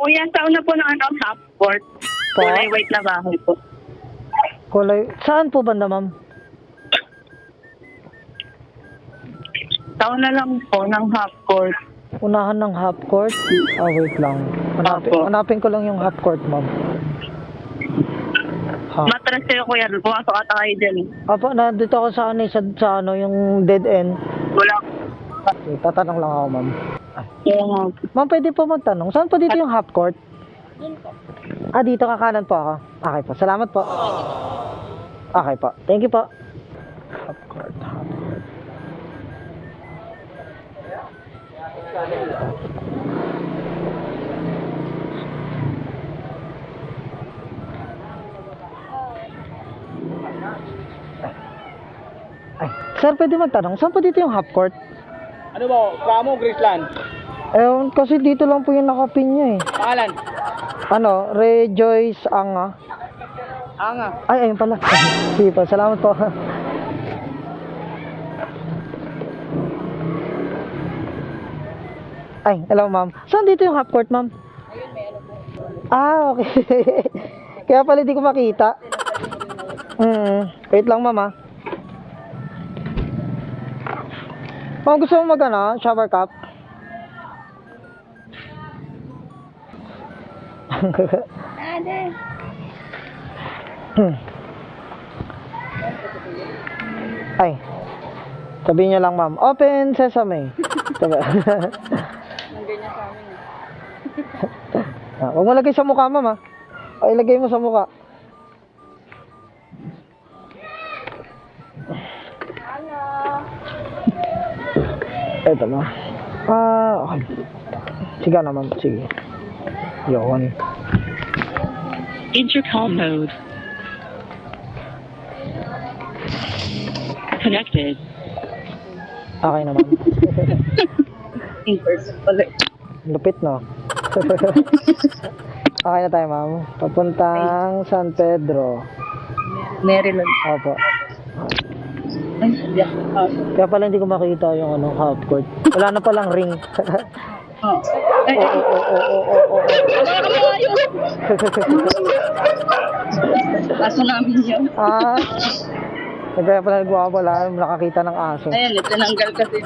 Kuya, sa una po ng half court. Po? Kulay white na bahay po. Kulay. Saan po banda, ma'am? Sa una lang po ng half court. Unahan ng half court? Ah, wait lang. Opo. Hanapin ko lang yung half court, ma'am. Matras kayo, kuya. Pumasok ata kayo dyan. Apo, nandito ako sa ano, yung dead end. Wala. Okay, tatanong lang ako, ma'am. Yung, Ma'am, pwede po magtanong. Saan po dito yung half court? Ah, dito kakanan po ako. Okay po. Salamat po. Okay po. Thank you po. Half court, half court. Ay, sir, pwede magtanong. Saan po dito yung half court? Ano ba? Kramo, Graceland. Kasi dito lang po yung nakapin niya eh. Pangalan? Ano, Rejoice Anga. Anga. Ay, ayun pala. Sige po, salamat po. Ay, hello ma'am. Saan dito yung half court, ma'am? Ah, okay. Kaya pala di ko makita. Wait lang, ma'am, ah. Ma'am, gusto mo shower cup? Ay, sabihin niyo lang, ma'am. Open sesame. Sabi. Huwag mo lagay sa mukha, ma'am, ah. O, ilagay mo sa mukha. Ito na. Okay. Sige na, ma'am. Sige. Yun. Intercom mode. Connected. Okay na, ma'am. in person pala. Lupit, no? Okay na tayo, ma'am. Papuntang San Pedro. Maryland. Opo. Ay, yeah. Kaya pala hindi ko makita yung half court. Wala na palang ring. Oh. Ay, ay. Aso namin yun. Kaya pala nagwawala, nakakita ng aso. Ayan, tinanggal kasi.